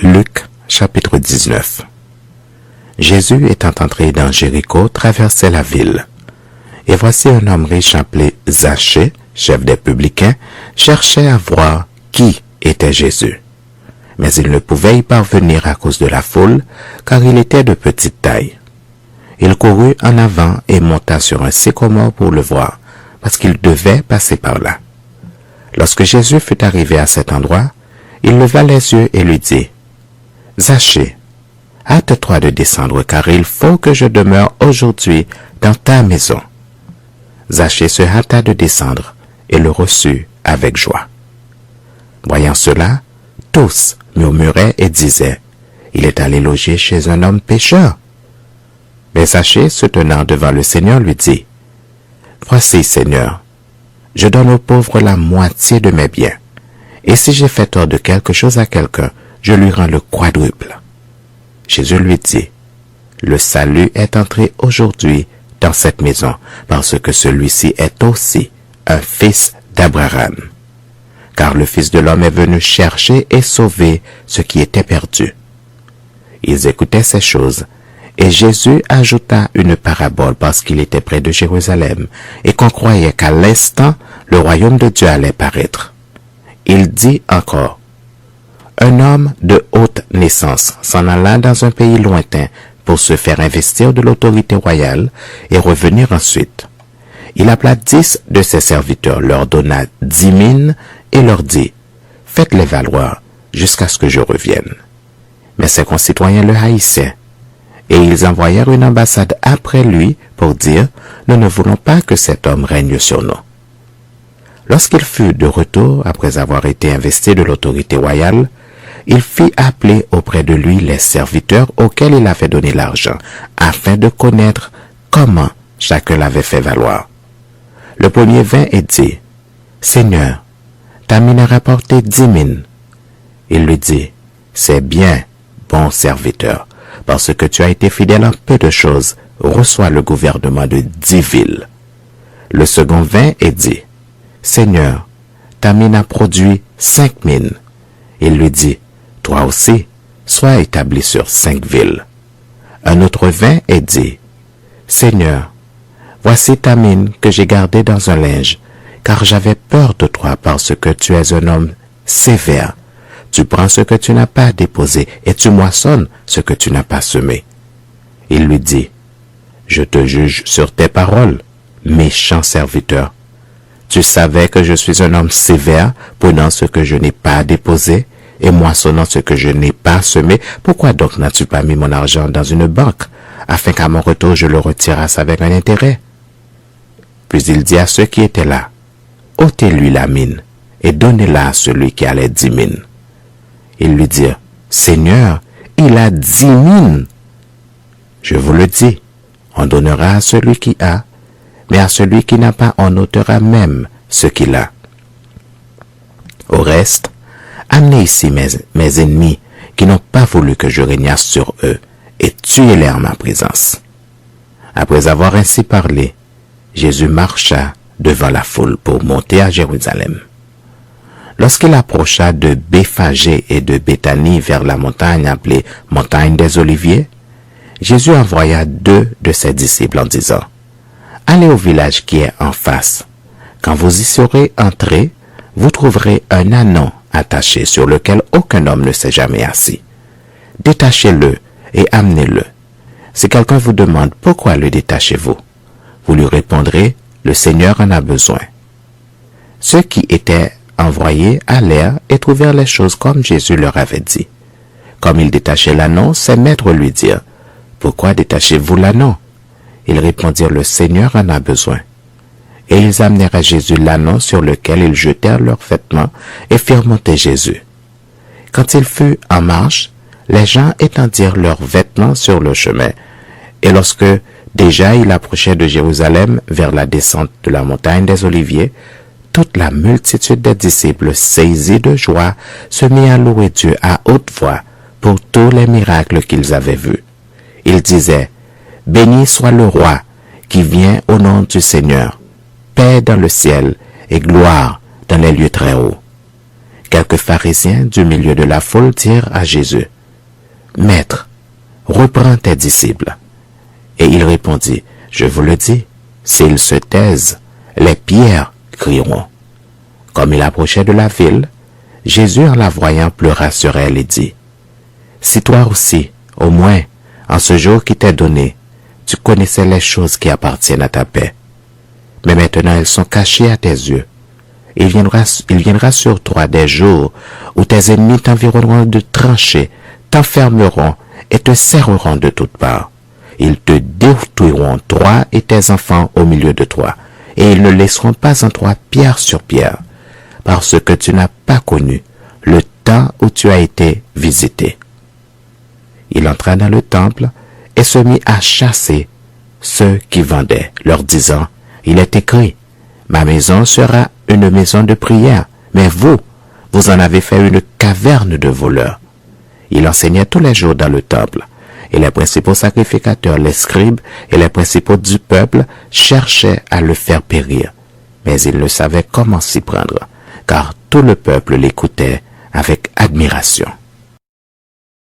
Luc chapitre 19. Jésus étant entré dans Jéricho traversait la ville. Et voici un homme riche appelé Zachée, chef des publicains, cherchait à voir qui était Jésus. Mais il ne pouvait y parvenir à cause de la foule, car il était de petite taille. Il courut en avant et monta sur un sycomore pour le voir, parce qu'il devait passer par là. Lorsque Jésus fut arrivé à cet endroit, il leva les yeux et lui dit, « Zachée, hâte-toi de descendre, car il faut que je demeure aujourd'hui dans ta maison. » Zachée se hâta de descendre et le reçut avec joie. Voyant cela, tous murmuraient et disaient, « Il est allé loger chez un homme pécheur. » Mais Zachée, se tenant devant le Seigneur, lui dit, « Voici, Seigneur, je donne aux pauvres la moitié de mes biens, et si j'ai fait tort de quelque chose à quelqu'un, je lui rends le quadruple. » Jésus lui dit, « Le salut est entré aujourd'hui dans cette maison, parce que celui-ci est aussi un fils d'Abraham. Car le Fils de l'homme est venu chercher et sauver ce qui était perdu. » Ils écoutaient ces choses, et Jésus ajouta une parabole parce qu'il était près de Jérusalem, et qu'on croyait qu'à l'instant, le royaume de Dieu allait paraître. Il dit encore, « Un homme de haute naissance s'en alla dans un pays lointain pour se faire investir de l'autorité royale et revenir ensuite. Il appela 10 de ses serviteurs, leur donna 10 000 et leur dit, « Faites-les valoir jusqu'à ce que je revienne. » Mais ses concitoyens le haïssaient, et ils envoyèrent une ambassade après lui pour dire, « Nous ne voulons pas que cet homme règne sur nous. » Lorsqu'il fut de retour, après avoir été investi de l'autorité royale, il fit appeler auprès de lui les serviteurs auxquels il avait donné l'argent, afin de connaître comment chacun l'avait fait valoir. Le premier vint et dit, « Seigneur, ta mine a rapporté 10 000. » Il lui dit, « C'est bien, bon serviteur, parce que tu as été fidèle en peu de choses, reçois le gouvernement de 10 villes. » Le second vint et dit, « Seigneur, ta mine a produit 5 000. » Il lui dit, « Toi aussi, sois établi sur 5 villes. » Un autre vint et dit, « Seigneur, voici ta mine que j'ai gardée dans un linge, car j'avais peur de toi parce que tu es un homme sévère. Tu prends ce que tu n'as pas déposé et tu moissonnes ce que tu n'as pas semé. » Il lui dit, « Je te juge sur tes paroles, méchant serviteur. Tu savais que je suis un homme sévère, prenant ce que je n'ai pas déposé et moissonnant ce que je n'ai pas semé. Pourquoi donc n'as-tu pas mis mon argent dans une banque, afin qu'à mon retour je le retirasse avec un intérêt? » Puis il dit à ceux qui étaient là, « Ôtez-lui la mine et donnez-la à celui qui a les 10 000. » Ils lui dirent, « Seigneur, il a 10 000. » Je vous le dis, on donnera à celui qui a, mais à celui qui n'a pas, on ôtera même ce qu'il a. Au reste, amenez ici mes ennemis qui n'ont pas voulu que je régnasse sur eux, et tuez-les en ma présence. » Après avoir ainsi parlé, Jésus marcha devant la foule pour monter à Jérusalem. Lorsqu'il approcha de Béphagée et de Béthanie vers la montagne appelée montagne des Oliviers, Jésus envoya 2 de ses disciples en disant, « Allez au village qui est en face. Quand vous y serez entrés, vous trouverez un ânon attaché sur lequel aucun homme ne s'est jamais assis. Détachez-le et amenez-le. Si quelqu'un vous demande pourquoi le détachez-vous, vous lui répondrez, le Seigneur en a besoin. » Ceux qui étaient envoyés allèrent et trouvèrent les choses comme Jésus leur avait dit. Comme ils détachaient l'ânon, ses maîtres lui dirent, « Pourquoi détachez-vous l'ânon » Ils répondirent, « Le Seigneur en a besoin. » Et ils amenèrent à Jésus l'ânon sur lequel ils jetèrent leurs vêtements et firent monter Jésus. Quand il fut en marche, les gens étendirent leurs vêtements sur le chemin. Et lorsque déjà il approchait de Jérusalem vers la descente de la montagne des Oliviers, toute la multitude des disciples, saisis de joie, se mit à louer Dieu à haute voix pour tous les miracles qu'ils avaient vus. Ils disaient, « Béni soit le roi qui vient au nom du Seigneur, paix dans le ciel et gloire dans les lieux très hauts. » Quelques pharisiens du milieu de la foule dirent à Jésus, « Maître, reprends tes disciples. » Et il répondit, « Je vous le dis, s'ils se taisent, les pierres crieront. » Comme il approchait de la ville, Jésus, en la voyant, pleura sur elle et dit, « Si toi aussi, au moins, en ce jour qui t'est donné, tu connaissais les choses qui appartiennent à ta paix. Mais maintenant elles sont cachées à tes yeux. Il viendra sur toi des jours où tes ennemis t'environneront de tranchées, t'enfermeront et te serreront de toutes parts. Ils te détruiront, toi et tes enfants au milieu de toi, et ils ne laisseront pas en toi pierre sur pierre, parce que tu n'as pas connu le temps où tu as été visité. » Il entra dans le temple et se mit à chasser ceux qui vendaient, leur disant, « Il est écrit, ma maison sera une maison de prière, mais vous en avez fait une caverne de voleurs. » Il enseignait tous les jours dans le temple, et les principaux sacrificateurs, les scribes et les principaux du peuple cherchaient à le faire périr, mais ils ne savaient comment s'y prendre, car tout le peuple l'écoutait avec admiration.